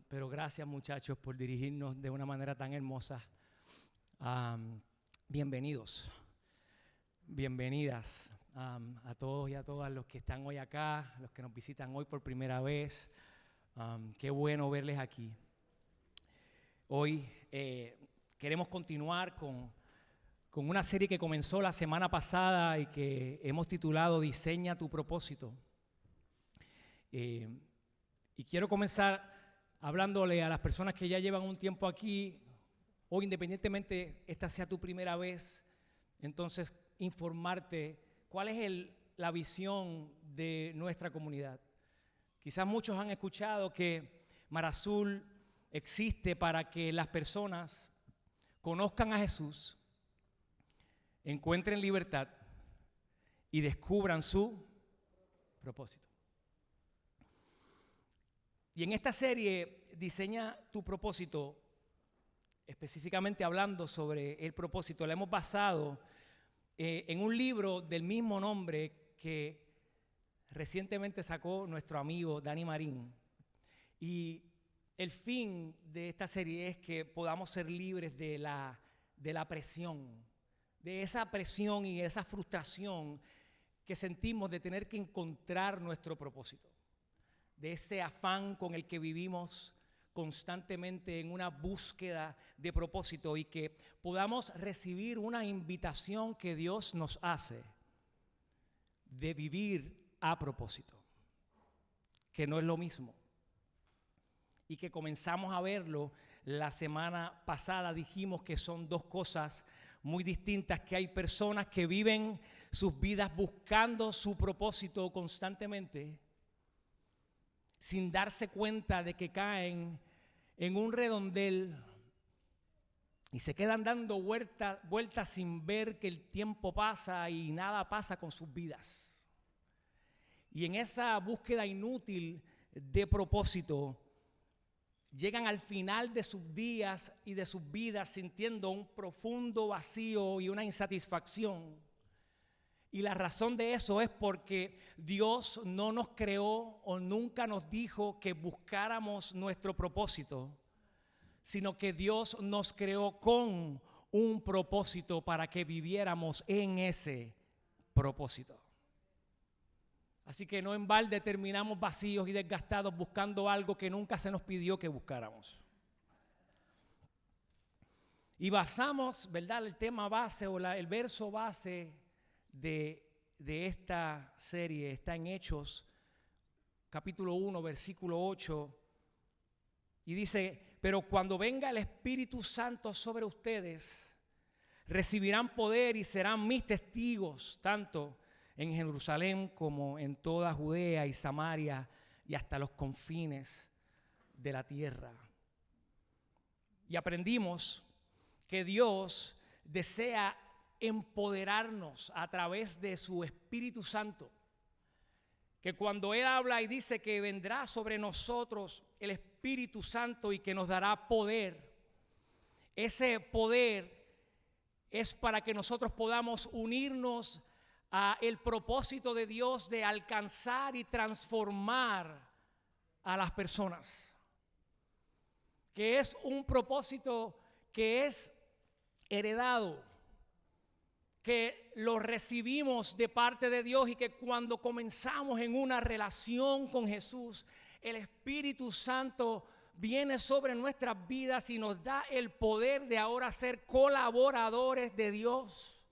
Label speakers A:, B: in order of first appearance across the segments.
A: Pero gracias, muchachos, por dirigirnos de una manera tan hermosa. Bienvenidos, bienvenidas a todos y a todas los que están hoy acá, los que nos visitan hoy por primera vez. Qué bueno verles aquí. Hoy queremos continuar con una serie que comenzó la semana pasada y que hemos titulado Diseña tu propósito. Y quiero comenzar hablándole a las personas que ya llevan un tiempo aquí, o independientemente esta sea tu primera vez, entonces informarte cuál es la visión de nuestra comunidad. Quizás muchos han escuchado que Mar Azul existe para que las personas conozcan a Jesús, encuentren libertad y descubran su propósito. Y en esta serie, Diseña tu propósito, específicamente hablando sobre el propósito, la hemos basado en un libro del mismo nombre que recientemente sacó nuestro amigo Dani Marín. Y el fin de esta serie es que podamos ser libres de la presión, de esa presión y esa frustración que sentimos de tener que encontrar nuestro propósito, de ese afán con el que vivimos constantemente en una búsqueda de propósito, y que podamos recibir una invitación que Dios nos hace de vivir a propósito, que no es lo mismo, y que comenzamos a verlo la semana pasada. Dijimos que son dos cosas muy distintas, que hay personas que viven sus vidas buscando su propósito constantemente, sin darse cuenta de que caen en un redondel y se quedan dando vueltas sin ver que el tiempo pasa y nada pasa con sus vidas. Y en esa búsqueda inútil de propósito, llegan al final de sus días y de sus vidas sintiendo un profundo vacío y una insatisfacción. Y la razón de eso es porque Dios no nos creó o nunca nos dijo que buscáramos nuestro propósito, sino que Dios nos creó con un propósito para que viviéramos en ese propósito. Así que no en balde terminamos vacíos y desgastados buscando algo que nunca se nos pidió que buscáramos. Y basamos, ¿verdad?, el tema base o el verso base de esta serie está en Hechos, capítulo 1, versículo 8, y dice: pero cuando venga el Espíritu Santo sobre ustedes, recibirán poder y serán mis testigos, tanto en Jerusalén como en toda Judea y Samaria y hasta los confines de la tierra. Y aprendimos que Dios desea empoderarnos a través de su Espíritu Santo, que cuando Él habla y dice que vendrá sobre nosotros el Espíritu Santo y que nos dará poder, ese poder es para que nosotros podamos unirnos a el propósito de Dios de alcanzar y transformar a las personas, que es un propósito que es heredado, que lo recibimos de parte de Dios, y que cuando comenzamos en una relación con Jesús, el Espíritu Santo viene sobre nuestras vidas y nos da el poder de ahora ser colaboradores de Dios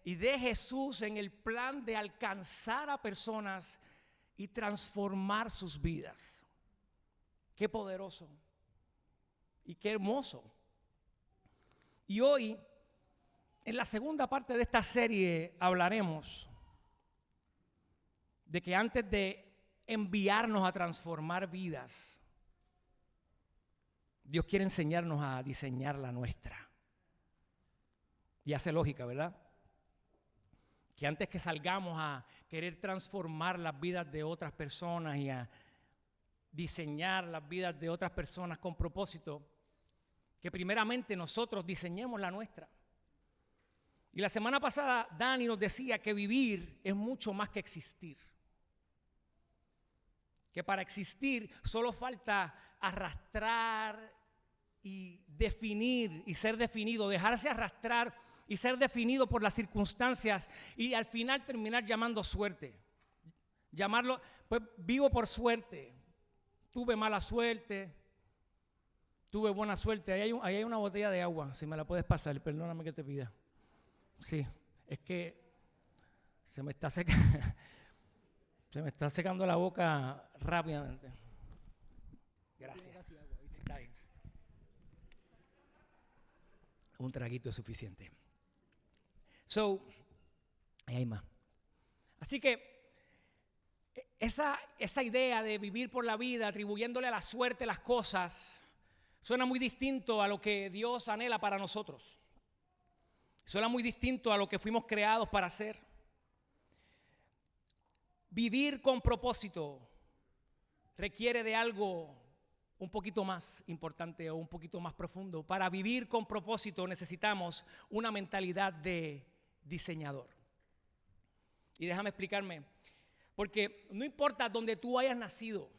A: y de Jesús en el plan de alcanzar a personas y transformar sus vidas. Qué poderoso y qué hermoso. Y hoy, en la segunda parte de esta serie, hablaremos de que antes de enviarnos a transformar vidas, Dios quiere enseñarnos a diseñar la nuestra. Y hace lógica, ¿verdad? Que antes que salgamos a querer transformar las vidas de otras personas y a diseñar las vidas de otras personas con propósito, que primeramente nosotros diseñemos la nuestra. Y la semana pasada Dani nos decía que vivir es mucho más que existir, que para existir solo falta arrastrar y definir y ser definido, dejarse arrastrar y ser definido por las circunstancias y al final terminar llamando suerte. Llamarlo, pues vivo por suerte, tuve mala suerte, tuve buena suerte. Ahí hay una botella de agua, si me la puedes pasar, perdóname que te pida. Sí, es que se me está secando la boca rápidamente. Gracias. Está bien. Un traguito es suficiente. Ahí hay más. Así que esa idea de vivir por la vida atribuyéndole a la suerte las cosas suena muy distinto a lo que Dios anhela para nosotros. Suena muy distinto a lo que fuimos creados para hacer. Vivir con propósito requiere de algo un poquito más importante o un poquito más profundo. Para vivir con propósito necesitamos una mentalidad de diseñador. Y déjame explicarme, porque no importa dónde tú hayas nacido,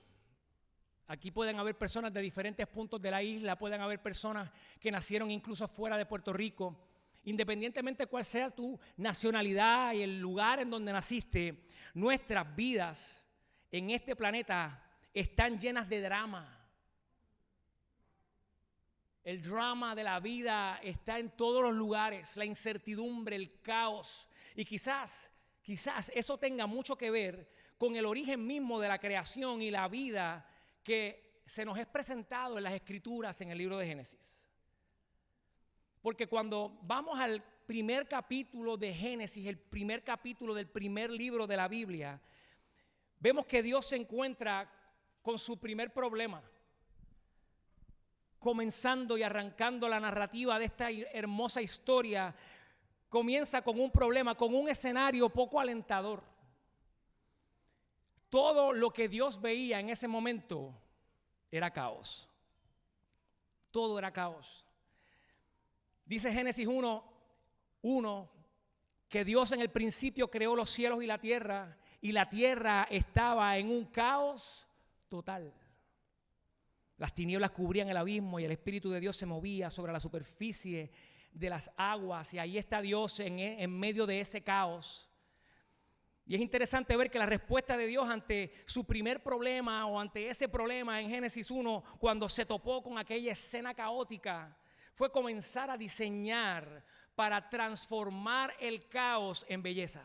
A: aquí pueden haber personas de diferentes puntos de la isla, pueden haber personas que nacieron incluso fuera de Puerto Rico. Independientemente de cuál sea tu nacionalidad y el lugar en donde naciste, nuestras vidas en este planeta están llenas de drama. El drama de la vida está en todos los lugares, la incertidumbre, el caos. Y quizás eso tenga mucho que ver con el origen mismo de la creación y la vida que se nos es presentado en las Escrituras en el libro de Génesis. Porque cuando vamos al primer capítulo de Génesis, el primer capítulo del primer libro de la Biblia, vemos que Dios se encuentra con su primer problema. Comenzando y arrancando la narrativa de esta hermosa historia, comienza con un problema, con un escenario poco alentador. Todo lo que Dios veía en ese momento era caos. Todo era caos. Dice Génesis 1:1 que Dios en el principio creó los cielos y la tierra estaba en un caos total. Las tinieblas cubrían el abismo y el Espíritu de Dios se movía sobre la superficie de las aguas y ahí está Dios en medio de ese caos. Y es interesante ver que la respuesta de Dios ante su primer problema o ante ese problema en Génesis 1, cuando se topó con aquella escena caótica, fue comenzar a diseñar para transformar el caos en belleza.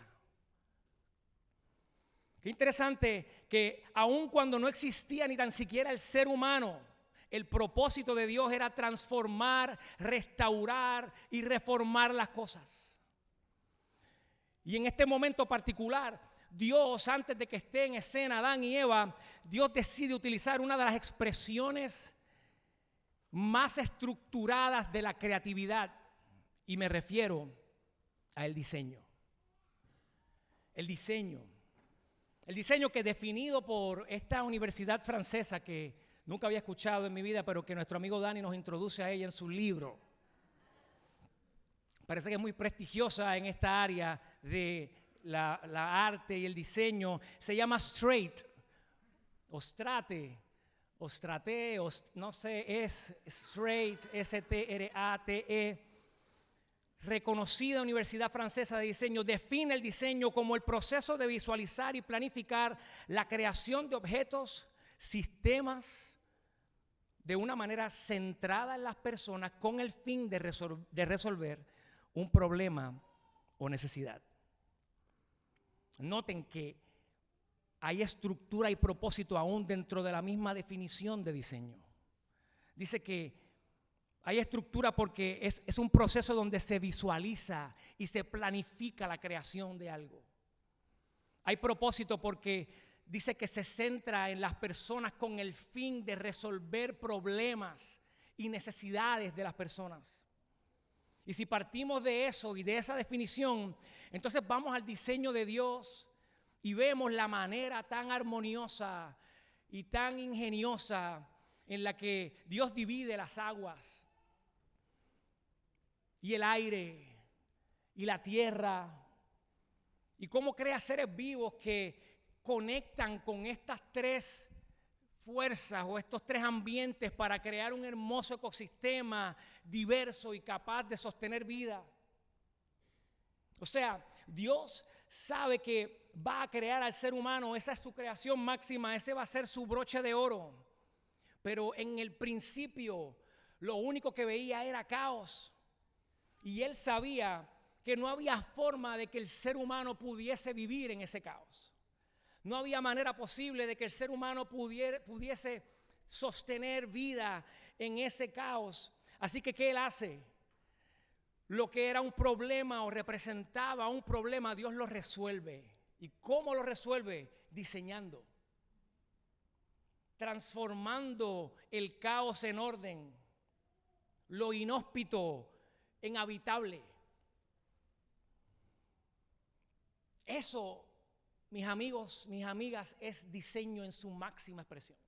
A: Qué interesante que aun cuando no existía ni tan siquiera el ser humano, el propósito de Dios era transformar, restaurar y reformar las cosas. Y en este momento particular, Dios, antes de que esté en escena Adán y Eva, Dios decide utilizar una de las expresiones más estructuradas de la creatividad, y me refiero al diseño. El diseño que definido por esta universidad francesa que nunca había escuchado en mi vida, pero que nuestro amigo Dani nos introduce a ella en su libro. Parece que es muy prestigiosa en esta área de la arte y el diseño. Se llama Strate, no sé, es Strate, S-T-R-A-T-E. Reconocida universidad francesa de diseño, define el diseño como el proceso de visualizar y planificar la creación de objetos, sistemas, de una manera centrada en las personas con el fin de resolver un problema o necesidad. Noten que hay estructura y propósito aún dentro de la misma definición de diseño. Dice que hay estructura porque es un proceso donde se visualiza y se planifica la creación de algo. Hay propósito porque dice que se centra en las personas con el fin de resolver problemas y necesidades de las personas. Y si partimos de eso y de esa definición, entonces vamos al diseño de Dios y vemos la manera tan armoniosa y tan ingeniosa en la que Dios divide las aguas y el aire y la tierra, y cómo crea seres vivos que conectan con estas tres fuerzas o estos 3 ambientes para crear un hermoso ecosistema diverso y capaz de sostener vida. O sea, Dios sabe que va a crear al ser humano, esa es su creación máxima, ese va a ser su broche de oro. Pero en el principio lo único que veía era caos. Y él sabía que no había forma de que el ser humano pudiese vivir en ese caos. No había manera posible de que el ser humano pudiese sostener vida en ese caos. Así que, ¿qué él hace? Lo que era un problema o representaba un problema, Dios lo resuelve. ¿Y cómo lo resuelve? Diseñando. Transformando el caos en orden. Lo inhóspito en habitable. Eso, mis amigos, mis amigas, es diseño en su máxima expresión.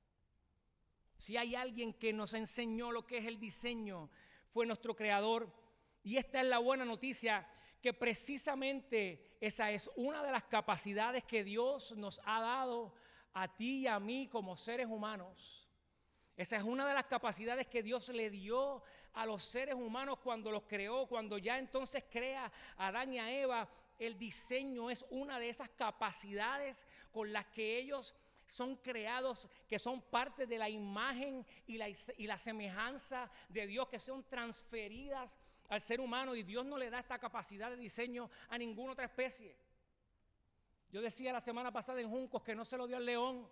A: Si hay alguien que nos enseñó lo que es el diseño, fue nuestro creador. Y esta es la buena noticia, que precisamente esa es una de las capacidades que Dios nos ha dado a ti y a mí como seres humanos. Esa es una de las capacidades que Dios le dio a los seres humanos cuando los creó, cuando ya entonces crea a Adán y a Eva. El diseño es una de esas capacidades con las que ellos son creados, que son parte de la imagen y la semejanza de Dios, que son transferidas al ser humano, y Dios no le da esta capacidad de diseño a ninguna otra especie. Yo decía la semana pasada en Juncos que no se lo dio al león,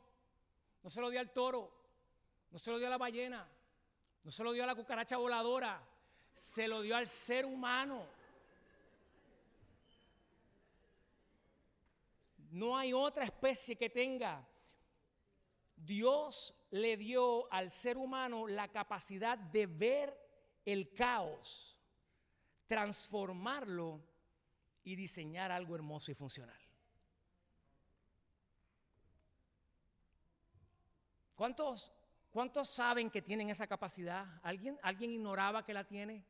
A: no se lo dio al toro, no se lo dio a la ballena, no se lo dio a la cucaracha voladora, se lo dio al ser humano. No hay otra especie que tenga. Dios le dio al ser humano la capacidad de ver el caos, transformarlo y diseñar algo hermoso y funcional. ¿Cuántos saben que tienen esa capacidad? ¿Alguien ignoraba que la tiene?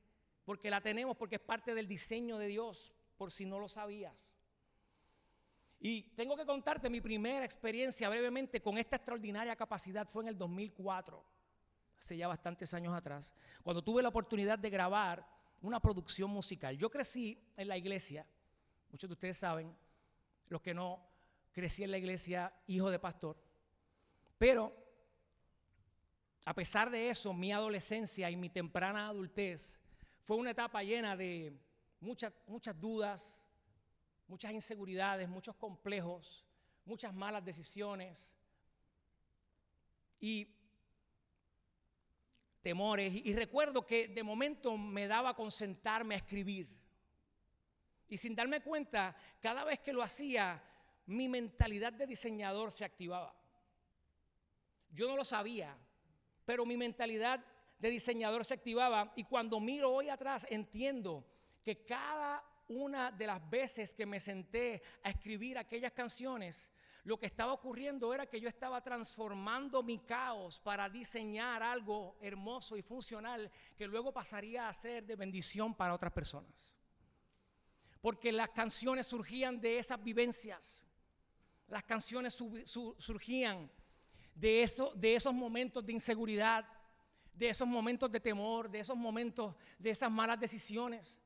A: Porque la tenemos, porque es parte del diseño de Dios, por si no lo sabías. Y tengo que contarte mi primera experiencia brevemente con esta extraordinaria capacidad. Fue en el 2004, hace ya bastantes años atrás, cuando tuve la oportunidad de grabar una producción musical. Yo crecí en la iglesia, muchos de ustedes saben, los que no, crecí en la iglesia, hijo de pastor. Pero a pesar de eso, mi adolescencia y mi temprana adultez fue una etapa llena de muchas dudas, muchas inseguridades, muchos complejos, muchas malas decisiones y temores. Y recuerdo que de momento me daba con sentarme a escribir. Y sin darme cuenta, cada vez que lo hacía, mi mentalidad de diseñador se activaba. Yo no lo sabía, pero mi mentalidad de diseñador se activaba. Y cuando miro hoy atrás, entiendo que cada una de las veces que me senté a escribir aquellas canciones, lo que estaba ocurriendo era que yo estaba transformando mi caos para diseñar algo hermoso y funcional que luego pasaría a ser de bendición para otras personas. Porque las canciones surgían de esas vivencias. Las canciones surgían de esos momentos de inseguridad, de esos momentos de temor, de esos momentos de esas malas decisiones.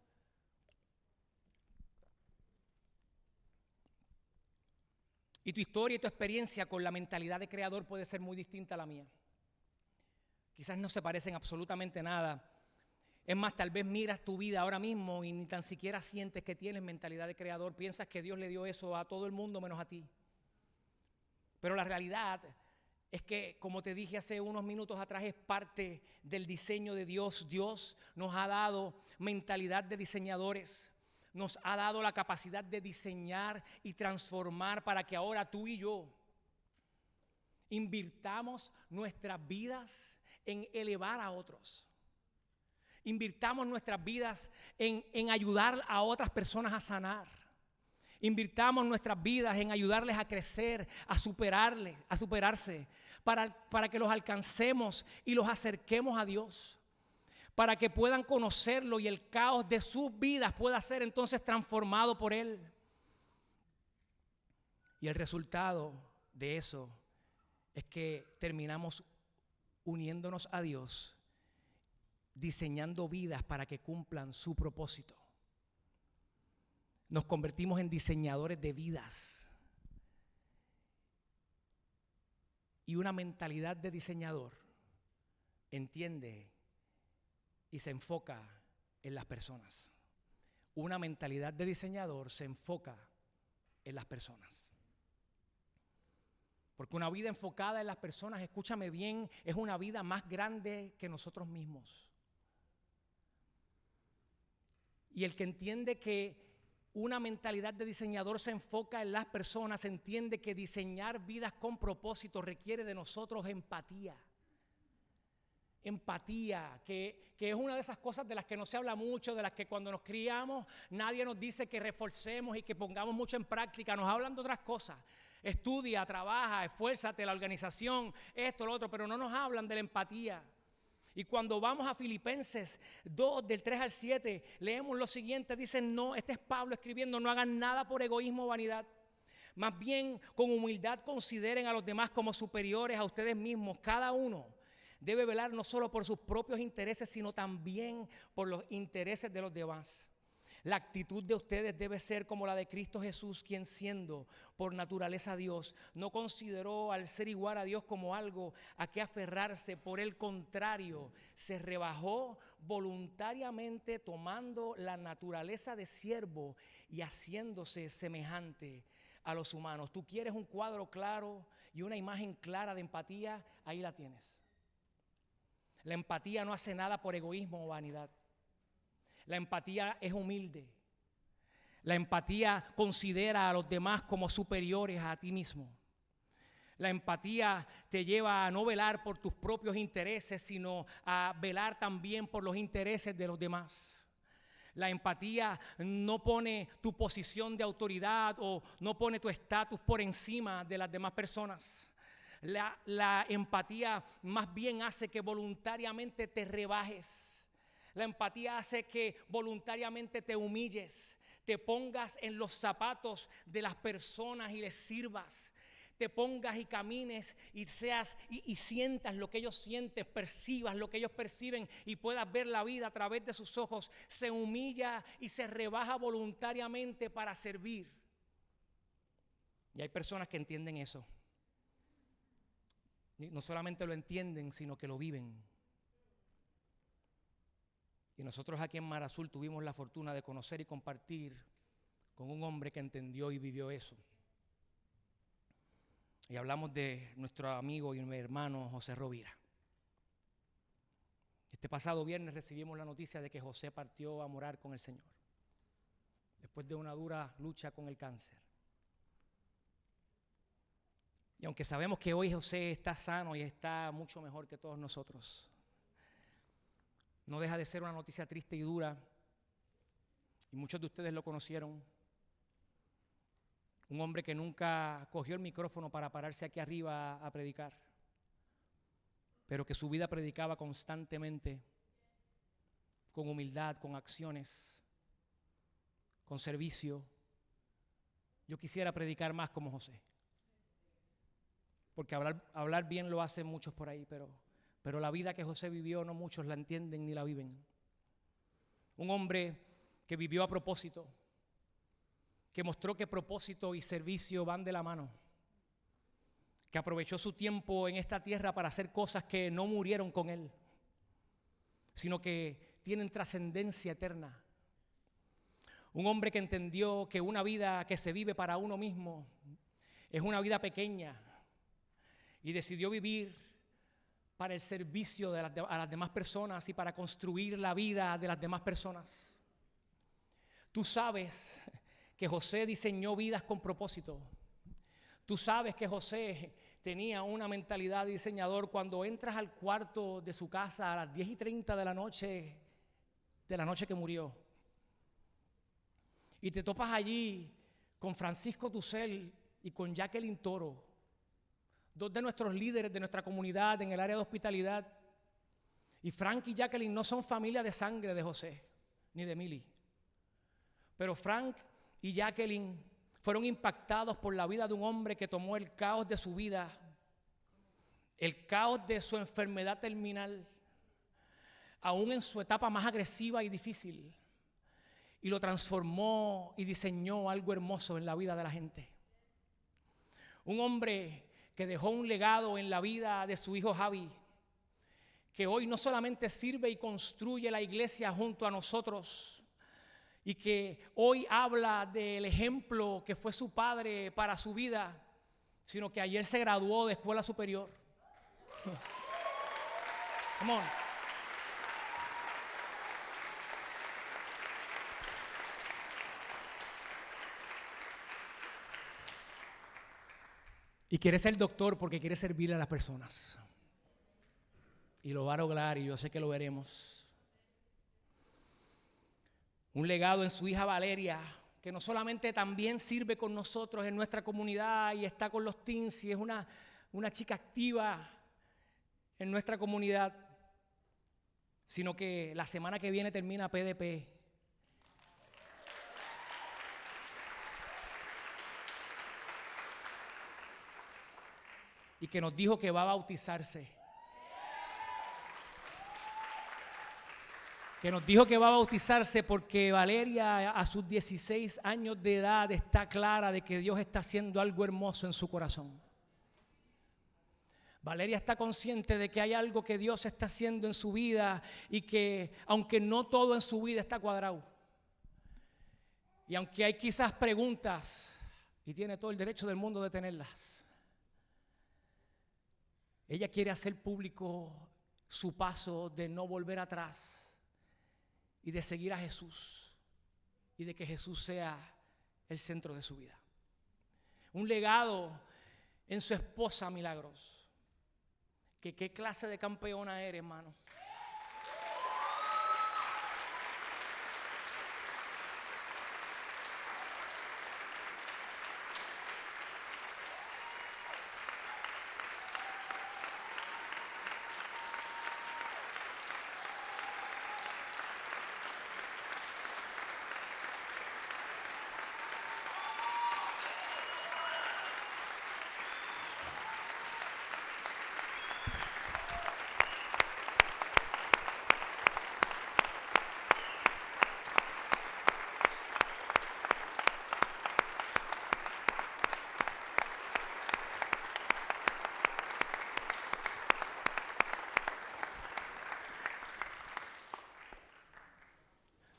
A: Y tu historia y tu experiencia con la mentalidad de creador puede ser muy distinta a la mía. Quizás no se parecen absolutamente nada. Es más, tal vez miras tu vida ahora mismo y ni tan siquiera sientes que tienes mentalidad de creador. Piensas que Dios le dio eso a todo el mundo menos a ti. Pero la realidad es que, como te dije hace unos minutos atrás, es parte del diseño de Dios. Dios nos ha dado mentalidad de diseñadores. Nos ha dado la capacidad de diseñar y transformar para que ahora tú y yo invirtamos nuestras vidas en elevar a otros. Invirtamos nuestras vidas en ayudar a otras personas a sanar. Invirtamos nuestras vidas en ayudarles a crecer, a superarse, para que los alcancemos y los acerquemos a Dios. Para que puedan conocerlo y el caos de sus vidas pueda ser entonces transformado por Él. Y el resultado de eso es que terminamos uniéndonos a Dios, diseñando vidas para que cumplan su propósito. Nos convertimos en diseñadores de vidas. Y una mentalidad de diseñador entiende y se enfoca en las personas. Una mentalidad de diseñador se enfoca en las personas. Porque una vida enfocada en las personas, escúchame bien, es una vida más grande que nosotros mismos. Y el que entiende que una mentalidad de diseñador se enfoca en las personas, entiende que diseñar vidas con propósito requiere de nosotros empatía. Empatía, que es una de esas cosas de las que no se habla mucho, de las que cuando nos criamos nadie nos dice que reforcemos y que pongamos mucho en práctica. Nos hablan de otras cosas. Estudia, trabaja, esfuérzate, la organización, esto, lo otro, pero no nos hablan de la empatía. Y cuando vamos a Filipenses 2, del 3 al 7, leemos lo siguiente, dicen, no, este es Pablo escribiendo, no hagan nada por egoísmo o vanidad. Más bien, con humildad consideren a los demás como superiores a ustedes mismos. Cada uno debe velar no solo por sus propios intereses, sino también por los intereses de los demás. La actitud de ustedes debe ser como la de Cristo Jesús, quien siendo por naturaleza Dios, no consideró al ser igual a Dios como algo a que aferrarse. Por el contrario, se rebajó voluntariamente tomando la naturaleza de siervo y haciéndose semejante a los humanos. Tú quieres un cuadro claro y una imagen clara de empatía, ahí la tienes. La empatía no hace nada por egoísmo o vanidad. La empatía es humilde. La empatía considera a los demás como superiores a ti mismo. La empatía te lleva a no velar por tus propios intereses, sino a velar también por los intereses de los demás. La empatía no pone tu posición de autoridad o no pone tu estatus por encima de las demás personas. La empatía más bien hace que voluntariamente te rebajes. La empatía hace que voluntariamente te humilles, te pongas en los zapatos de las personas y les sirvas. Te pongas y camines y seas y sientas lo que ellos sienten, percibas lo que ellos perciben y puedas ver la vida a través de sus ojos. Se humilla y se rebaja voluntariamente para servir. Y hay personas que entienden eso. No solamente lo entienden, sino que lo viven. Y nosotros aquí en Mar Azul tuvimos la fortuna de conocer y compartir con un hombre que entendió y vivió eso. Y hablamos de nuestro amigo y mi hermano José Rovira. Este pasado viernes recibimos la noticia de que José partió a morar con el Señor, después de una dura lucha con el cáncer. Y aunque sabemos que hoy José está sano y está mucho mejor que todos nosotros, no deja de ser una noticia triste y dura, y muchos de ustedes lo conocieron. Un hombre que nunca cogió el micrófono para pararse aquí arriba a predicar, pero que su vida predicaba constantemente, con humildad, con acciones, con servicio. Yo quisiera predicar más como José, porque hablar bien lo hacen muchos por ahí, pero la vida que José vivió no muchos la entienden ni la viven. Un hombre que vivió a propósito, que mostró que propósito y servicio van de la mano, que aprovechó su tiempo en esta tierra para hacer cosas que no murieron con él, sino que tienen trascendencia eterna. Un hombre que entendió que una vida que se vive para uno mismo es una vida pequeña y decidió vivir para el servicio a las demás personas y para construir la vida de las demás personas. Tú sabes que José diseñó vidas con propósito. Tú sabes que José tenía una mentalidad de diseñador. Cuando entras al cuarto de su casa a las 10:30 de la noche que murió, y te topas allí con Francisco Tucel y con Jacqueline Toro, dos de nuestros líderes de nuestra comunidad en el área de hospitalidad. Y Frank y Jacqueline no son familia de sangre de José ni de Milly, pero Frank y Jacqueline fueron impactados por la vida de un hombre que tomó el caos de su vida el caos de su enfermedad terminal, aún en su etapa más agresiva y difícil, y lo transformó y diseñó algo hermoso en la vida de la gente. Un hombre que dejó un legado en la vida de su hijo Javi, que hoy no solamente sirve y construye la iglesia junto a nosotros, y que hoy habla del ejemplo que fue su padre para su vida, sino que ayer se graduó de escuela superior. Come on. Y quiere ser doctor porque quiere servirle a las personas. Y lo va a lograr, y yo sé que lo veremos. Un legado en su hija Valeria, que no solamente también sirve con nosotros en nuestra comunidad y está con los teens y es una chica activa en nuestra comunidad, sino que la semana que viene termina PDP. Y que nos dijo que va a bautizarse. Que nos dijo que va a bautizarse porque Valeria a sus 16 años de edad está clara de que Dios está haciendo algo hermoso en su corazón. Valeria está consciente de que hay algo que Dios está haciendo en su vida y que aunque no todo en su vida está cuadrado, y aunque hay quizás preguntas, y tiene todo el derecho del mundo de tenerlas, ella quiere hacer público su paso de no volver atrás y de seguir a Jesús y de que Jesús sea el centro de su vida. Un legado en su esposa Milagros. Que qué clase de campeona eres, hermano.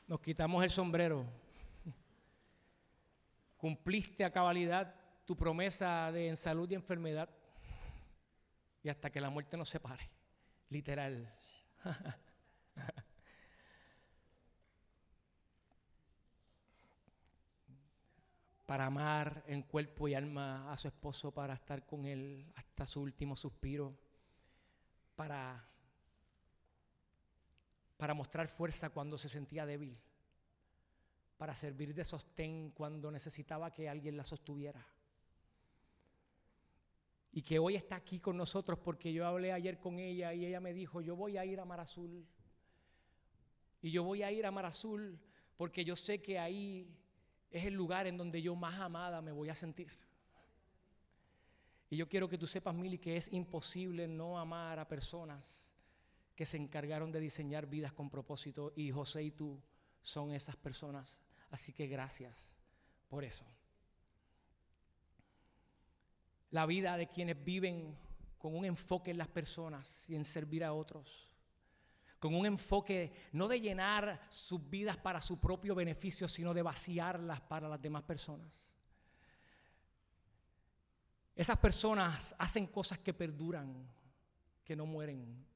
A: Nos quitamos el sombrero. Cumpliste a cabalidad tu promesa de en salud y enfermedad y hasta que la muerte nos separe, literal. Para amar en cuerpo y alma a su esposo, para estar con él hasta su último suspiro, para mostrar fuerza cuando se sentía débil, para servir de sostén cuando necesitaba que alguien la sostuviera. Y que hoy está aquí con nosotros porque yo hablé ayer con ella y ella me dijo, yo voy a ir a Mar Azul. Y yo voy a ir a Mar Azul porque yo sé que ahí es el lugar en donde yo más amada me voy a sentir. Y yo quiero que tú sepas, Mili, que es imposible no amar a personas que se encargaron de diseñar vidas con propósito, y José y tú son esas personas. Así que gracias por eso. La vida de quienes viven con un enfoque en las personas y en servir a otros, con un enfoque no de llenar sus vidas para su propio beneficio, sino de vaciarlas para las demás personas. Esas personas hacen cosas que perduran, que no mueren.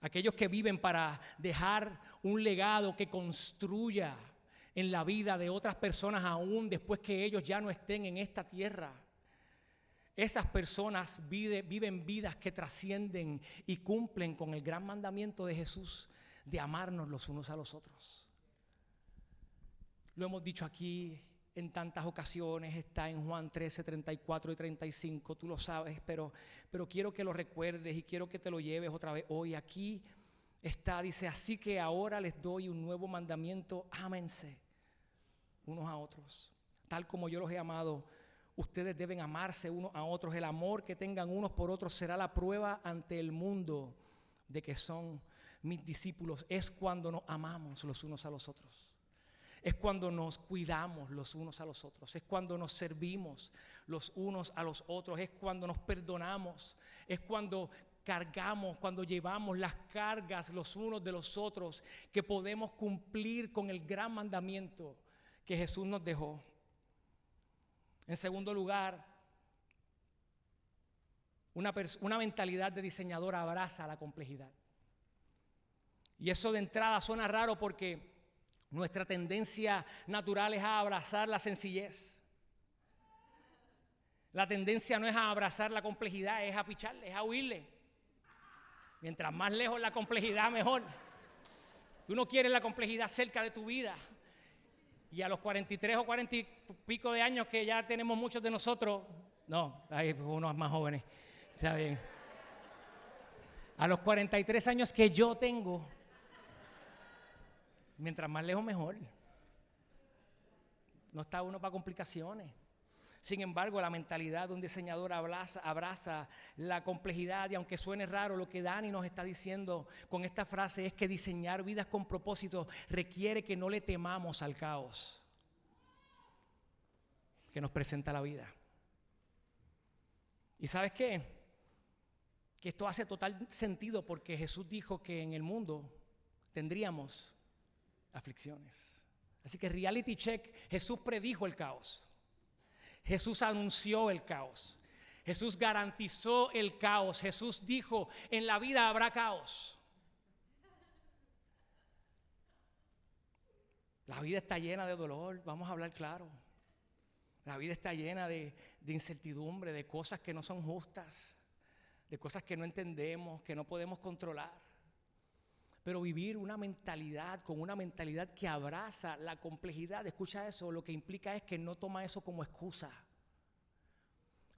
A: Aquellos que viven para dejar un legado que construya en la vida de otras personas aún después que ellos ya no estén en esta tierra. Esas personas viven vidas que trascienden y cumplen con el gran mandamiento de Jesús de amarnos los unos a los otros. Lo hemos dicho aquí en tantas ocasiones, está en Juan 13, 34 y 35, tú lo sabes, pero quiero que lo recuerdes y quiero que te lo lleves otra vez hoy. Aquí está, dice, así que ahora les doy un nuevo mandamiento, ámense unos a otros, tal como yo los he amado. ustedes deben amarse unos a otros. El amor que tengan unos por otros será la prueba ante el mundo de que son mis discípulos. Es cuando nos amamos los unos a los otros. Es cuando nos cuidamos los unos a los otros. Es cuando nos servimos los unos a los otros. Es cuando nos perdonamos. Es cuando cargamos, cuando llevamos las cargas los unos de los otros, que podemos cumplir con el gran mandamiento que Jesús nos dejó. En segundo lugar, una mentalidad de diseñador abraza la complejidad. Y eso de entrada suena raro porque nuestra tendencia natural es a abrazar la sencillez. La tendencia no es a abrazar la complejidad, es a picharle, es a huirle. Mientras más lejos la complejidad, mejor. Tú no quieres la complejidad cerca de tu vida. Y a los 43 o 40 y pico de años que ya tenemos muchos de nosotros, no, hay unos más jóvenes, está bien. A los 43 años que yo tengo, mientras más lejos mejor. No está uno para complicaciones. Sin embargo, la mentalidad de un diseñador abraza la complejidad, y aunque suene raro, lo que Dani nos está diciendo con esta frase es que diseñar vidas con propósito requiere que no le temamos al caos que nos presenta la vida. ¿Y sabes qué? Que esto hace total sentido porque Jesús dijo que en el mundo tendríamos aflicciones. Así que reality check, Jesús predijo el caos. Jesús anunció el caos. Jesús garantizó el caos. Jesús dijo, en la vida habrá caos. La vida está llena de dolor, vamos a hablar claro. La vida está llena de incertidumbre, de cosas que no son justas, de cosas que no entendemos, que no podemos controlar. Pero vivir con una mentalidad que abraza la complejidad, escucha eso, lo que implica es que no toma eso como excusa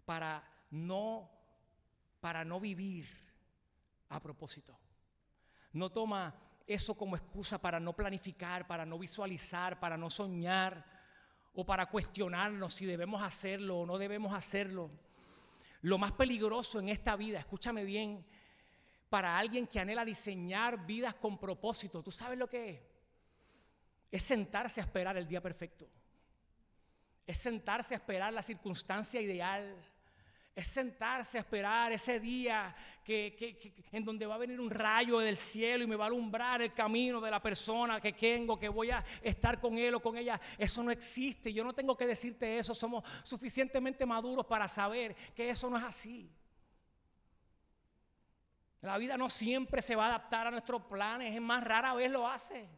A: para no vivir a propósito. No toma eso como excusa para no planificar, para no visualizar, para no soñar o para cuestionarnos si debemos hacerlo o no debemos hacerlo. Lo más peligroso en esta vida, escúchame bien, para alguien que anhela diseñar vidas con propósito, ¿tú sabes lo que es? Es sentarse a esperar el día perfecto. Es sentarse a esperar la circunstancia ideal. Es sentarse a esperar ese día en donde va a venir un rayo del cielo y me va a alumbrar el camino de la persona que tengo, que voy a estar con él o con ella. Eso no existe. Yo no tengo que decirte eso. Somos suficientemente maduros para saber que eso no es así. La vida no siempre se va a adaptar a nuestros planes, es más, rara vez lo hace.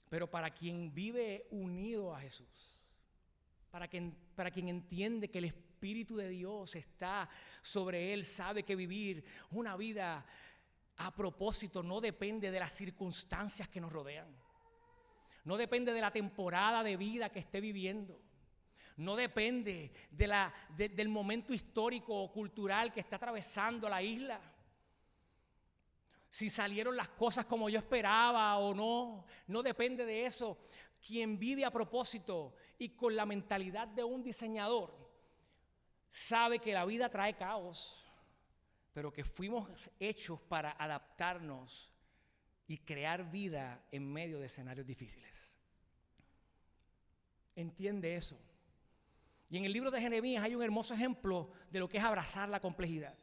A: Pero para quien vive unido a Jesús, para quien entiende que el Espíritu de Dios está sobre él, sabe que vivir una vida a propósito no depende de las circunstancias que nos rodean. No depende de la temporada de vida que esté viviendo. No depende del momento histórico o cultural que está atravesando la isla. Si salieron las cosas como yo esperaba o no, no depende de eso. Quien vive a propósito y con la mentalidad de un diseñador sabe que la vida trae caos, pero que fuimos hechos para adaptarnos y crear vida en medio de escenarios difíciles. Entiende eso. Y en el libro de Jeremías hay un hermoso ejemplo de lo que es abrazar la complejidad.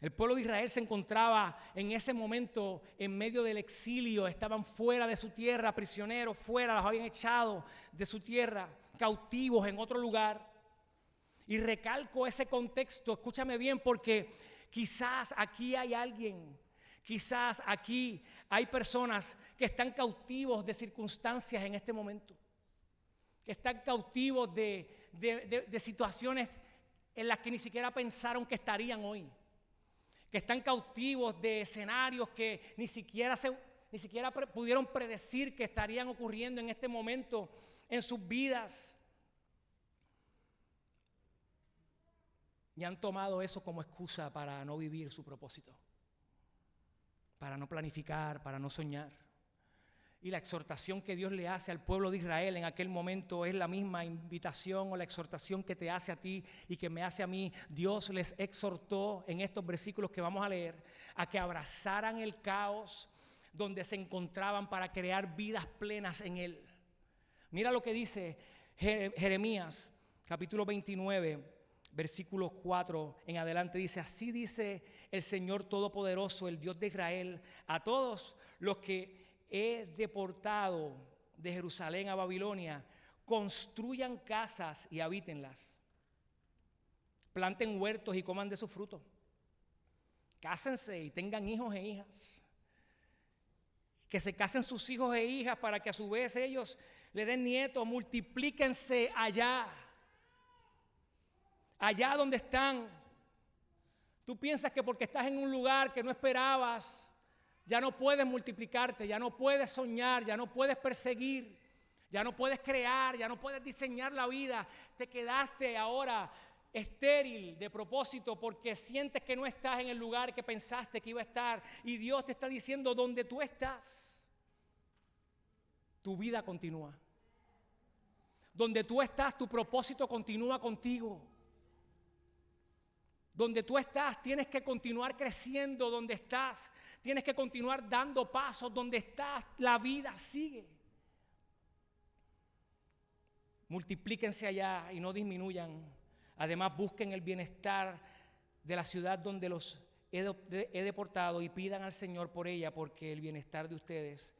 A: El pueblo de Israel se encontraba en ese momento en medio del exilio, estaban fuera de su tierra, prisioneros fuera, los habían echado de su tierra, cautivos en otro lugar. Y recalco ese contexto, escúchame bien, porque quizás aquí hay alguien, quizás aquí hay personas que están cautivos de circunstancias en este momento. Que están cautivos de situaciones en las que ni siquiera pensaron que estarían hoy. Que están cautivos de escenarios que ni siquiera pudieron predecir que estarían ocurriendo en este momento en sus vidas. Y han tomado eso como excusa para no vivir su propósito, para no planificar, para no soñar. Y la exhortación que Dios le hace al pueblo de Israel en aquel momento es la misma invitación o la exhortación que te hace a ti y que me hace a mí. Dios les exhortó en estos versículos que vamos a leer a que abrazaran el caos donde se encontraban para crear vidas plenas en Él. Mira lo que dice Jeremías, capítulo 29, versículo 4 en adelante. Dice: así dice el Señor Todopoderoso, el Dios de Israel, a todos los que he deportado de Jerusalén a Babilonia: construyan casas y habítenlas, planten huertos y coman de su fruto, cásense y tengan hijos e hijas, que se casen sus hijos e hijas para que a su vez ellos le den nietos, multiplíquense allá donde están. Tú piensas que porque estás en un lugar que no esperabas, ya no puedes multiplicarte, ya no puedes soñar, ya no puedes perseguir, ya no puedes crear, ya no puedes diseñar la vida. Te quedaste ahora estéril de propósito porque sientes que no estás en el lugar que pensaste que iba a estar. Y Dios te está diciendo: donde tú estás, tu vida continúa. Donde tú estás, tu propósito continúa contigo. Donde tú estás, tienes que continuar creciendo. Donde estás, tienes que continuar dando pasos. Donde estás, la vida sigue. Multiplíquense allá y no disminuyan. Además, busquen el bienestar de la ciudad donde los he deportado y pidan al Señor por ella, porque el bienestar de ustedes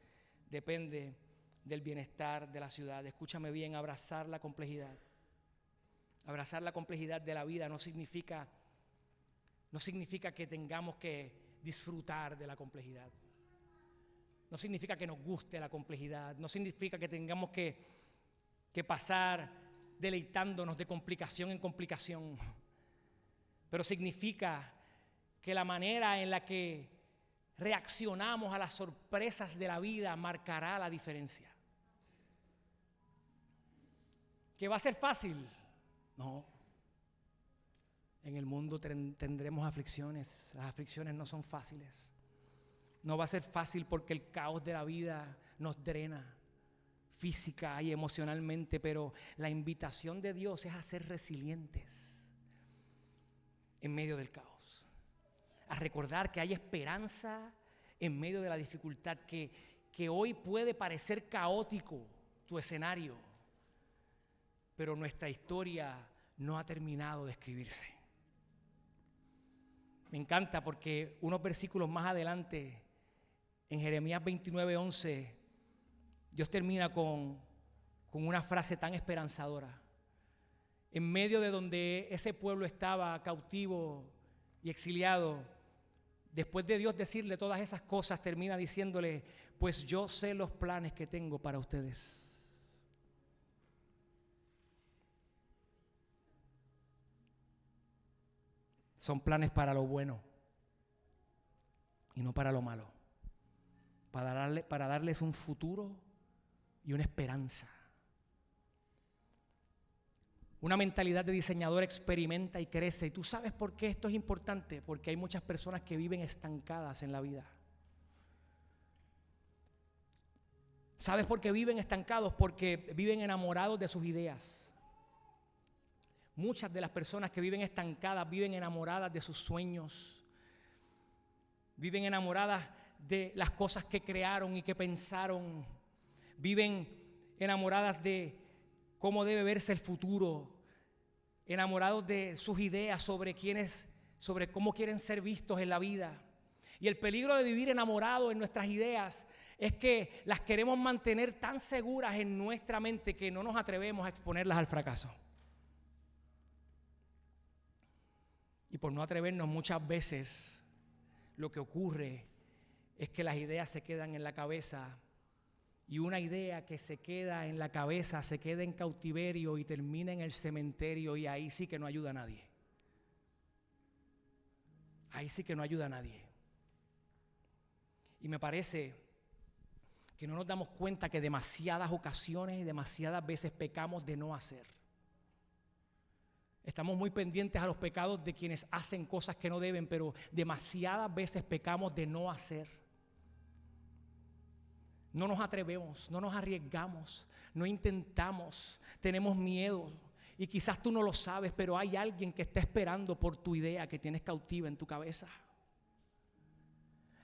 A: depende del bienestar de la ciudad. Escúchame bien: abrazar la complejidad. Abrazar la complejidad de la vida no significa que tengamos que disfrutar de la complejidad. No significa que nos guste la complejidad. No significa que tengamos que pasar deleitándonos de complicación en complicación. Pero significa que la manera en la que reaccionamos a las sorpresas de la vida marcará la diferencia. ¿Que va a ser fácil? No. En el mundo tendremos aflicciones. Las aflicciones no son fáciles. No va a ser fácil porque el caos de la vida nos drena física y emocionalmente, pero la invitación de Dios es a ser resilientes en medio del caos, a recordar que hay esperanza en medio de la dificultad, que hoy puede parecer caótico tu escenario, pero nuestra historia no ha terminado de escribirse. Me encanta porque unos versículos más adelante, en Jeremías 29:11, Dios termina con una frase tan esperanzadora. En medio de donde ese pueblo estaba cautivo y exiliado, después de Dios decirle todas esas cosas, termina diciéndole: pues yo sé los planes que tengo para ustedes. Son planes para lo bueno y no para lo malo, para darles un futuro y una esperanza. Una mentalidad de diseñador experimenta y crece. Y tú sabes por qué esto es importante: porque hay muchas personas que viven estancadas en la vida. ¿Sabes por qué viven estancados? Porque viven enamorados de sus ideas. Muchas de las personas que viven estancadas viven enamoradas de sus sueños, viven enamoradas de las cosas que crearon y que pensaron, viven enamoradas de cómo debe verse el futuro, enamorados de sus ideas sobre cómo quieren ser vistos en la vida. Y el peligro de vivir enamorados en nuestras ideas es que las queremos mantener tan seguras en nuestra mente que no nos atrevemos a exponerlas al fracaso. Y por no atrevernos, muchas veces lo que ocurre es que las ideas se quedan en la cabeza, y una idea que se queda en la cabeza se queda en cautiverio y termina en el cementerio, y ahí sí que no ayuda a nadie. Ahí sí que no ayuda a nadie. Y me parece que no nos damos cuenta que demasiadas ocasiones y demasiadas veces pecamos de no hacer. Estamos muy pendientes a los pecados de quienes hacen cosas que no deben, pero demasiadas veces pecamos de no hacer. No nos atrevemos, no nos arriesgamos, no intentamos, tenemos miedo. Y quizás tú no lo sabes, pero hay alguien que está esperando por tu idea que tienes cautiva en tu cabeza.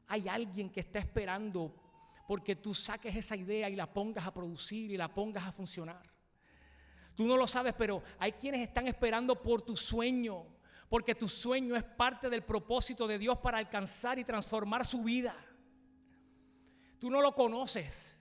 A: Hay alguien que está esperando porque tú saques esa idea y la pongas a producir y la pongas a funcionar. Tú no lo sabes, pero hay quienes están esperando por tu sueño, porque tu sueño es parte del propósito de Dios para alcanzar y transformar su vida. Tú no lo conoces.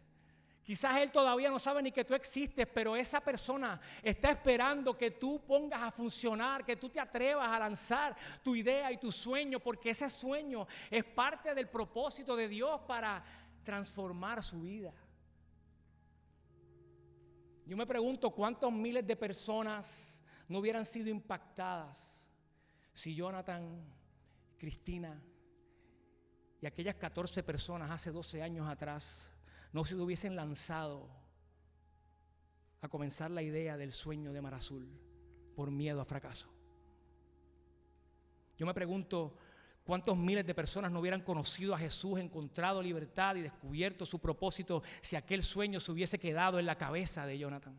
A: Quizás él todavía no sabe ni que tú existes, pero esa persona está esperando que tú pongas a funcionar, que tú te atrevas a lanzar tu idea y tu sueño, porque ese sueño es parte del propósito de Dios para transformar su vida. Yo me pregunto cuántos miles de personas no hubieran sido impactadas si Jonathan, Cristina y aquellas 14 personas hace 12 años atrás no se hubiesen lanzado a comenzar la idea del sueño de Mar Azul por miedo a fracaso. Yo me pregunto cuántos miles de personas no hubieran conocido a Jesús, encontrado libertad y descubierto su propósito si aquel sueño se hubiese quedado en la cabeza de Jonathan.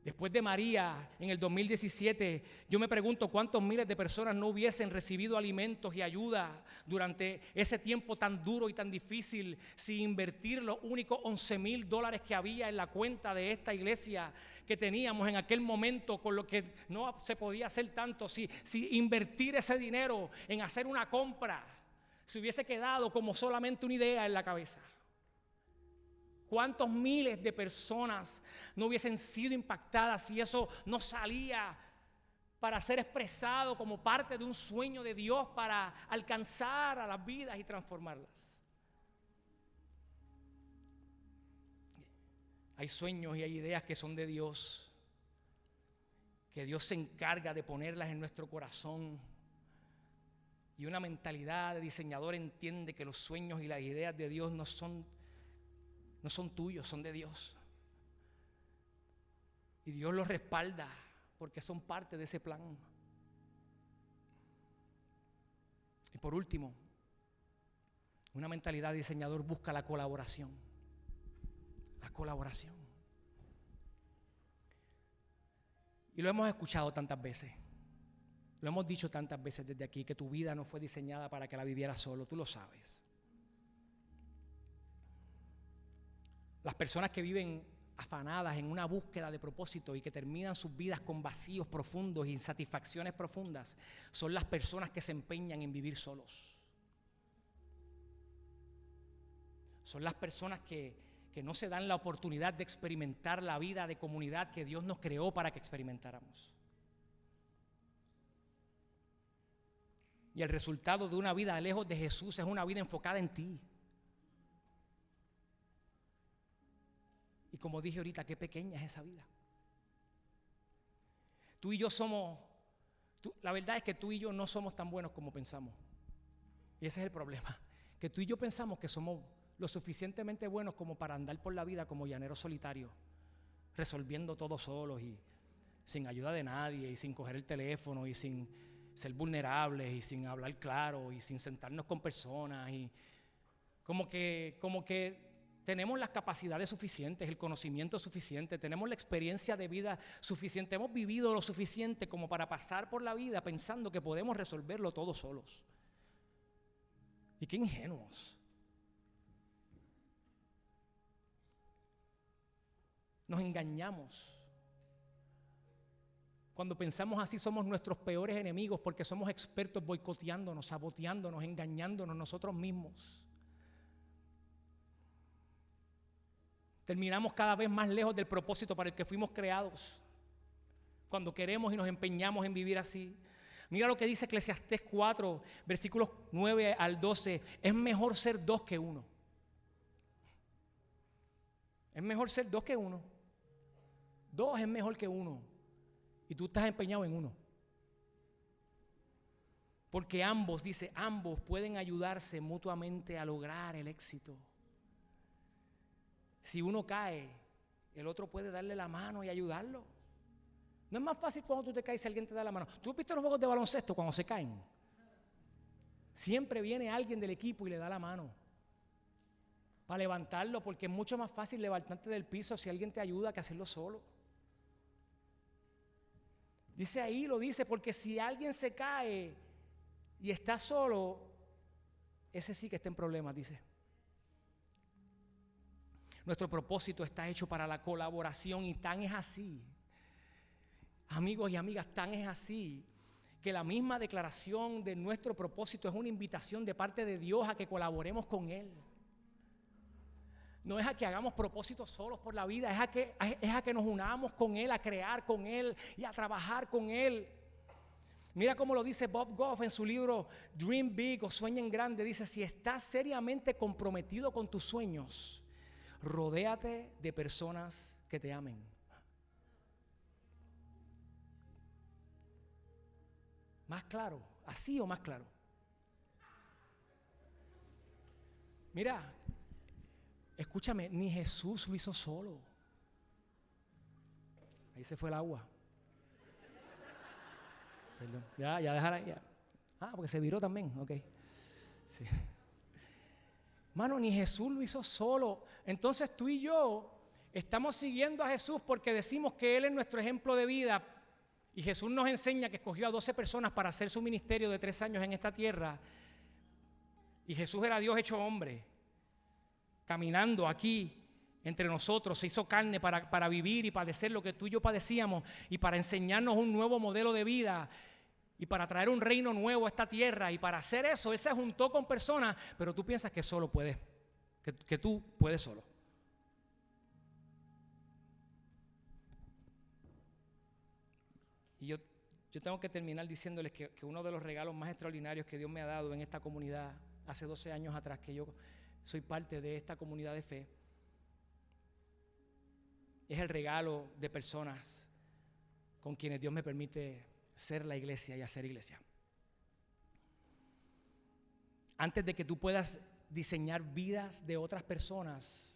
A: Después de María, en el 2017, yo me pregunto cuántos miles de personas no hubiesen recibido alimentos y ayuda durante ese tiempo tan duro y tan difícil sin invertir los únicos $11,000 que había en la cuenta de esta iglesia que teníamos en aquel momento, con lo que no se podía hacer tanto, si invertir ese dinero en hacer una compra se hubiese quedado como solamente una idea en la cabeza. ¿Cuántos miles de personas no hubiesen sido impactadas si eso no salía para ser expresado como parte de un sueño de Dios para alcanzar a las vidas y transformarlas? Hay sueños y hay ideas que son de Dios, que Dios se encarga de ponerlas en nuestro corazón. Y una mentalidad de diseñador entiende que los sueños y las ideas de Dios no son tuyos, son de Dios. Y Dios los respalda porque son parte de ese plan. Y por último, una mentalidad de diseñador busca la colaboración. La colaboración. Y lo hemos escuchado tantas veces. Lo hemos dicho tantas veces desde aquí, que tu vida no fue diseñada para que la vivieras solo, tú lo sabes. Las personas que viven afanadas en una búsqueda de propósito y que terminan sus vidas con vacíos profundos y insatisfacciones profundas son las personas que se empeñan en vivir solos. Son las personas que no se dan la oportunidad de experimentar la vida de comunidad que Dios nos creó para que experimentáramos. Y el resultado de una vida lejos de Jesús es una vida enfocada en ti. Y como dije ahorita, qué pequeña es esa vida. Tú y yo la verdad es que tú y yo no somos tan buenos como pensamos. Y ese es el problema, que tú y yo pensamos que somos lo suficientemente buenos como para andar por la vida como llaneros solitarios, resolviendo todo solos y sin ayuda de nadie y sin coger el teléfono y sin ser vulnerables y sin hablar claro y sin sentarnos con personas y como que tenemos las capacidades suficientes, el conocimiento suficiente, tenemos la experiencia de vida suficiente, hemos vivido lo suficiente como para pasar por la vida pensando que podemos resolverlo todo solos. Y qué ingenuos. Nos engañamos. Cuando pensamos así somos nuestros peores enemigos porque somos expertos boicoteándonos, saboteándonos, engañándonos nosotros mismos. Terminamos cada vez más lejos del propósito para el que fuimos creados. Cuando queremos y nos empeñamos en vivir así. Mira lo que dice Eclesiastés 4, versículos 9 al 12. Es mejor ser dos que uno. Es mejor ser dos que uno. Dos es mejor que uno. Y tú estás empeñado en uno. Porque ambos pueden ayudarse mutuamente a lograr el éxito. Si uno cae, el otro puede darle la mano y ayudarlo. No es más fácil cuando tú te caes si alguien te da la mano. ¿Tú has visto los juegos de baloncesto cuando se caen? Siempre viene alguien del equipo y le da la mano. para levantarlo, porque es mucho más fácil levantarte del piso si alguien te ayuda que hacerlo solo. Dice ahí, lo dice, porque si alguien se cae y está solo, ese sí que está en problemas, dice. Nuestro propósito está hecho para la colaboración y tan es así, amigos y amigas, tan es así, que la misma declaración de nuestro propósito es una invitación de parte de Dios a que colaboremos con Él. No es a que hagamos propósitos solos por la vida, es a que nos unamos con Él, a crear con Él y a trabajar con Él. Mira cómo lo dice Bob Goff en su libro Dream Big o Sueña en Grande. Dice, si estás seriamente comprometido con tus sueños, rodéate de personas que te amen. ¿Más claro? ¿Así o más claro? Mira, escúchame, ni Jesús lo hizo solo. Ahí se fue el agua. Perdón. Ya dejar ahí. Ya. Porque se viró también. Ok. Sí. Mano, ni Jesús lo hizo solo. Entonces tú y yo estamos siguiendo a Jesús porque decimos que Él es nuestro ejemplo de vida. Y Jesús nos enseña que escogió a 12 personas para hacer su ministerio de 3 años en esta tierra. Y Jesús era Dios hecho hombre, caminando aquí entre nosotros, se hizo carne para vivir y padecer lo que tú y yo padecíamos y para enseñarnos un nuevo modelo de vida y para traer un reino nuevo a esta tierra. Y para hacer eso, Él se juntó con personas, pero tú piensas que solo puedes, que tú puedes solo. Y yo tengo que terminar diciéndoles que uno de los regalos más extraordinarios que Dios me ha dado en esta comunidad, hace 12 años atrás que yo soy parte de esta comunidad de fe, es el regalo de personas con quienes Dios me permite ser la iglesia y hacer iglesia. Antes de que tú puedas diseñar vidas de otras personas,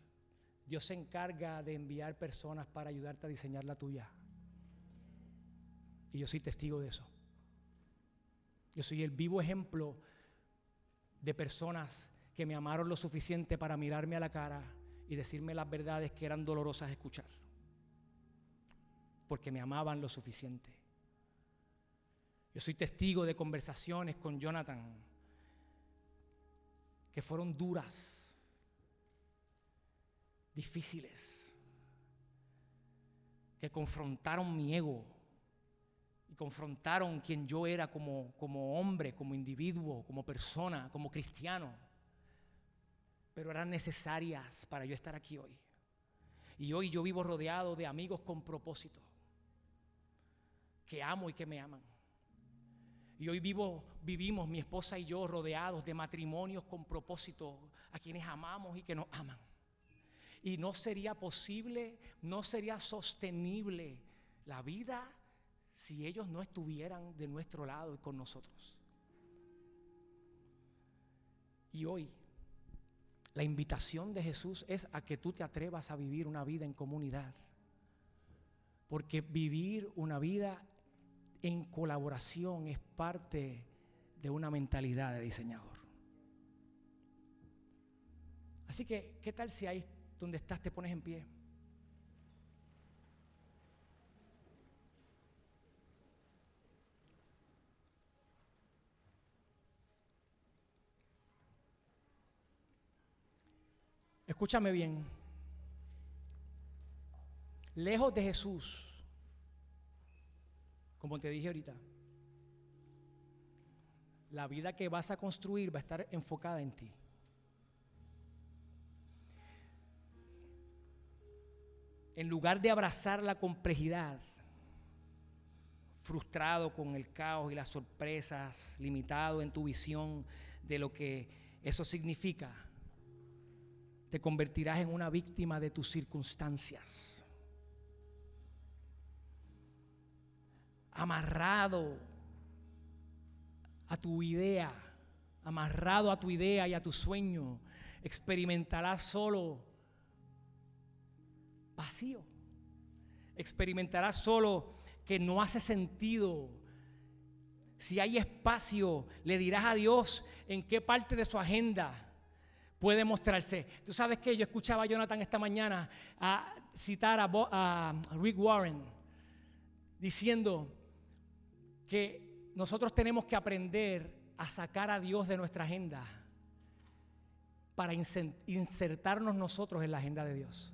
A: Dios se encarga de enviar personas para ayudarte a diseñar la tuya. Y yo soy testigo de eso. Yo soy el vivo ejemplo de personas que me amaron lo suficiente para mirarme a la cara y decirme las verdades que eran dolorosas de escuchar. Porque me amaban lo suficiente. Yo soy testigo de conversaciones con Jonathan que fueron duras, difíciles, que confrontaron mi ego y confrontaron quien yo era como hombre, como individuo, como persona, como cristiano, pero eran necesarias para yo estar aquí hoy. Y hoy yo vivo rodeado de amigos con propósito, que amo y que me aman. Y hoy vivimos mi esposa y yo rodeados de matrimonios con propósito, a quienes amamos y que nos aman. Y no sería posible, no sería sostenible la vida si ellos no estuvieran de nuestro lado y con nosotros. Y hoy la invitación de Jesús es a que tú te atrevas a vivir una vida en comunidad. Porque vivir una vida en colaboración es parte de una mentalidad de diseñador. Así que, ¿qué tal si ahí donde estás te pones en pie? Escúchame bien. Lejos de Jesús, como te dije ahorita, la vida que vas a construir va a estar enfocada en ti. En lugar de abrazar la complejidad, frustrado con el caos y las sorpresas, limitado en tu visión de lo que eso significa, te convertirás en una víctima de tus circunstancias. Amarrado a tu idea y a tu sueño, experimentarás solo vacío. Experimentarás solo que no hace sentido. Si hay espacio, le dirás a Dios en qué parte de su agenda puede mostrarse. Tú sabes que yo escuchaba a Jonathan esta mañana a citar a Rick Warren diciendo que nosotros tenemos que aprender a sacar a Dios de nuestra agenda para insertarnos nosotros en la agenda de Dios.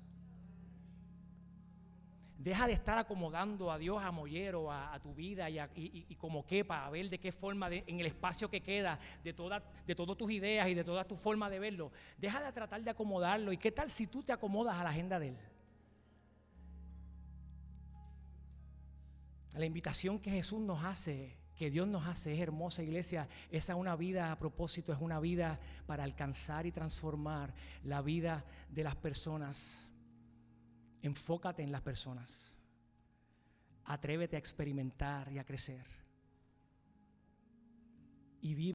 A: Deja de estar acomodando a Dios a mollero, a tu vida y como quepa, a ver de qué forma, en el espacio que queda, de todas tus ideas y de toda tu forma de verlo. Deja de tratar de acomodarlo. ¿Y qué tal si tú te acomodas a la agenda de Él? La invitación que Jesús nos hace, que Dios nos hace, es hermosa, iglesia. Esa es una vida a propósito, es una vida para alcanzar y transformar la vida de las personas. Enfócate en las personas. Atrévete a experimentar y a crecer. Y vive